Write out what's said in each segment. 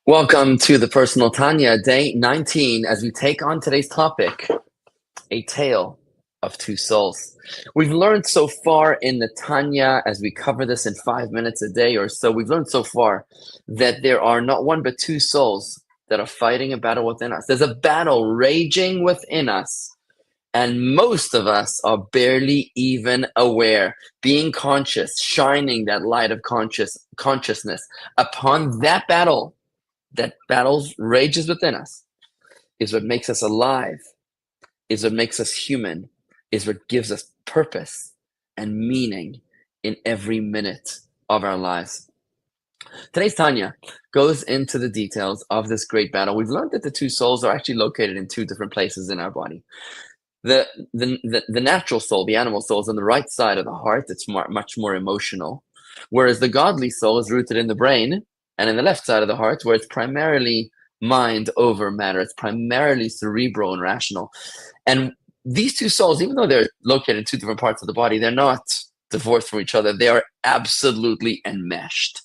Welcome to the Personal Tanya, day 19, as we take on today's topic, a tale of two souls. We've learned so far in the Tanya, as we cover this in 5 minutes a day or so, we've learned so far that there are not one but two souls that are fighting a battle within us. There's a battle raging within us, and most of us are barely even aware, being conscious, shining that light of consciousness upon that battle. That battles rages within us is what makes us alive, is what makes us human, is what gives us purpose and meaning in every minute of our lives. Today's Tanya goes into the details of this great battle. We've learned that the two souls are actually located in two different places in our body. The natural soul, the animal soul, is on the right side of the heart. It's much more emotional, whereas the godly soul is rooted in the brain and in the left side of the heart, where it's primarily mind over matter. It's primarily cerebral and rational. And these two souls, even though they're located in two different parts of the body, they're not divorced from each other. They are absolutely enmeshed.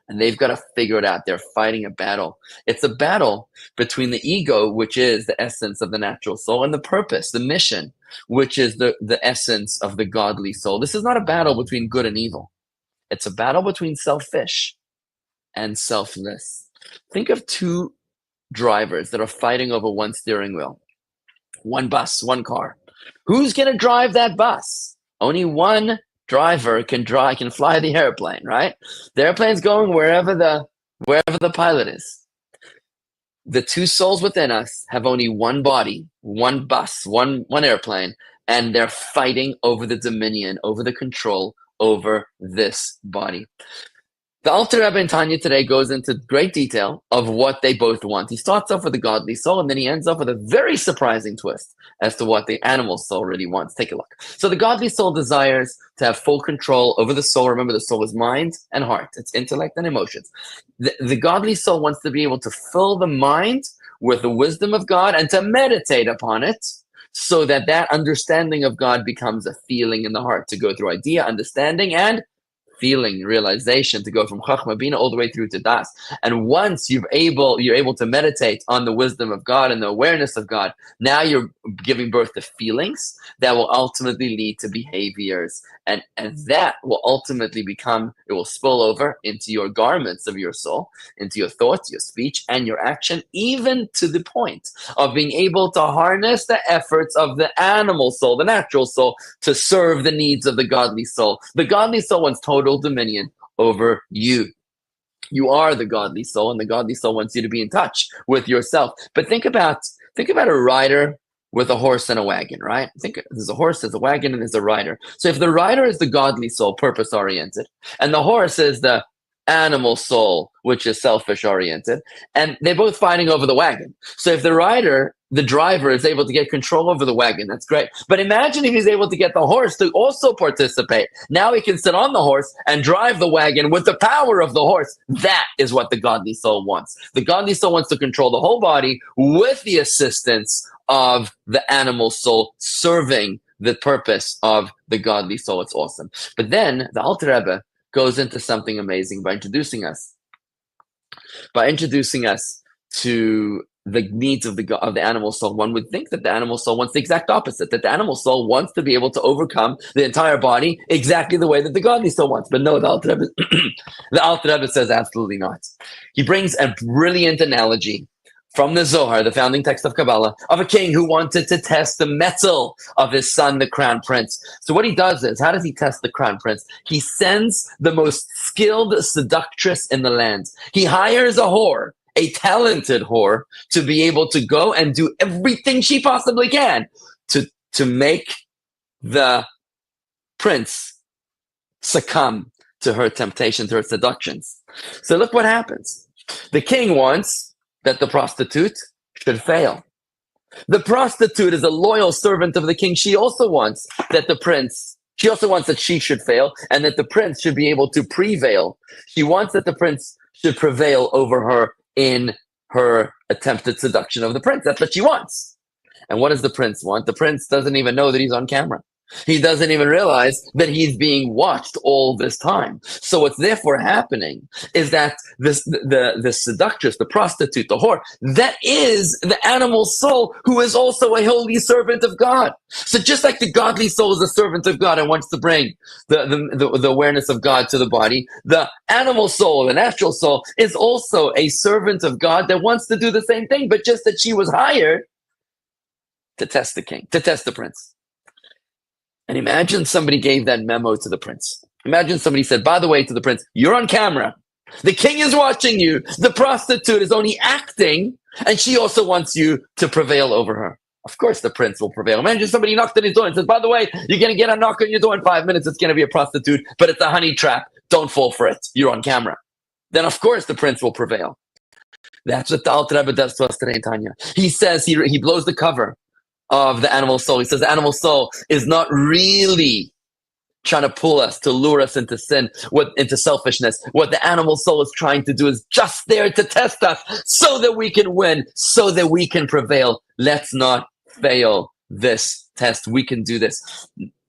And they've got to figure it out. They're fighting a battle. It's a battle between the ego, which is the essence of the natural soul, and the purpose, the mission, which is the essence of the godly soul. This is not a battle between good and evil. It's a battle between selfish and selfless. Think of two drivers that are fighting over one steering wheel, one bus, one car. Who's going to drive that bus? Only one driver can fly the airplane, right? The airplane's going wherever the pilot is. The two souls within us have only one body, one bus, one airplane, and they're fighting over the dominion, over the control over this body. The Alter Rebbe in Tanya today goes into great detail of what they both want. He starts off with the godly soul, and then he ends up with a very surprising twist as to what the animal soul really wants. Take a look. So the godly soul desires to have full control over the soul. Remember, the soul is mind and heart. It's intellect and emotions. The godly soul wants to be able to fill the mind with the wisdom of God and to meditate upon it, so that understanding of God becomes a feeling in the heart, to go through idea, understanding, and feeling, realization, to go from Chachma Bina all the way through to Das. And once you're able to meditate on the wisdom of God and the awareness of God, now you're giving birth to feelings that will ultimately lead to behaviors. And that will ultimately it will spill over into your garments of your soul, into your thoughts, your speech, and your action, even to the point of being able to harness the efforts of the animal soul, the natural soul, to serve the needs of the godly soul. The godly soul wants total dominion over you. You are the godly soul, and the godly soul wants you to be in touch with yourself. But think about a rider with a horse and a wagon, right? Think there's a horse, there's a wagon, and there's a rider. So if the rider is the godly soul, purpose-oriented, and the horse is the animal soul, which is selfish-oriented, and they're both fighting over the wagon. So if the driver is able to get control over the wagon, that's great. But imagine if he's able to get the horse to also participate. Now he can sit on the horse and drive the wagon with the power of the horse. That is what the godly soul wants. The godly soul wants to control the whole body with the assistance of the animal soul, serving the purpose of the godly soul. It's awesome. But then the Alter Rebbe goes into something amazing by introducing us to the needs of the animal soul. One would think that the animal soul wants the exact opposite, that the animal soul wants to be able to overcome the entire body exactly the way that the godly soul wants. But no, the Alter Rebbe says absolutely not. He brings a brilliant analogy from the Zohar, the founding text of Kabbalah, of a king who wanted to test the mettle of his son, the crown prince. So what he does is, how does he test the crown prince? He sends the most skilled seductress in the land. He hires a whore, a talented whore, to be able to go and do everything she possibly can to make the prince succumb to her temptation, to her seductions. So look what happens. The king wants that the prostitute should fail. The prostitute is a loyal servant of the king. She also wants that she should fail, and that the prince should be able to prevail. She wants that the prince should prevail over her in her attempted seduction of the prince. That's what she wants. And what does the prince want? The prince doesn't even know that he's on camera. He doesn't even realize that he's being watched all this time. So what's therefore happening is that the seductress, the prostitute, the whore, that is the animal soul who is also a holy servant of God. So just like the godly soul is a servant of God and wants to bring the awareness of God to the body, the animal soul, the natural soul, is also a servant of God that wants to do the same thing, but just that she was hired to test the king, to test the prince. And imagine somebody gave that memo to the prince. Imagine somebody said, by the way, to the prince, you're on camera. The king is watching you. The prostitute is only acting, and she also wants you to prevail over her. Of course, the prince will prevail. Imagine somebody knocked on his door and says, by the way, you're going to get a knock on your door in 5 minutes. It's going to be a prostitute, but it's a honey trap. Don't fall for it. You're on camera. Then, of course, the prince will prevail. That's what the Alter Rebbe does to us today in Tanya. He says, he blows the cover of the animal soul. He says the animal soul is not really trying to pull us, to lure us into sin, into selfishness. What the animal soul is trying to do is just there to test us so that we can win, so that we can prevail. Let's not fail this test. We can do this.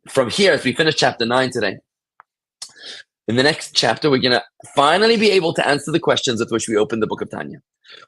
From here, as we finish chapter 9 today, in the next chapter, we're going to finally be able to answer the questions with which we opened the book of Tanya.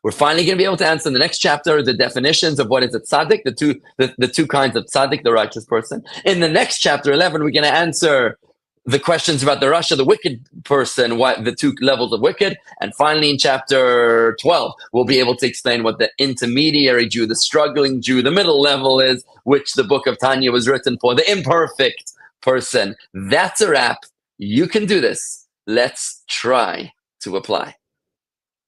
We're finally going to be able to answer in the next chapter the definitions of what is a tzaddik, the two kinds of tzaddik, the righteous person. In the next chapter 11, we're going to answer the questions about the rasha, the wicked person, the two levels of wicked. And finally, in chapter 12, we'll be able to explain what the intermediary Jew, the struggling Jew, the middle level is, which the book of Tanya was written for, the imperfect person. That's a wrap. You can do this. Let's try to apply.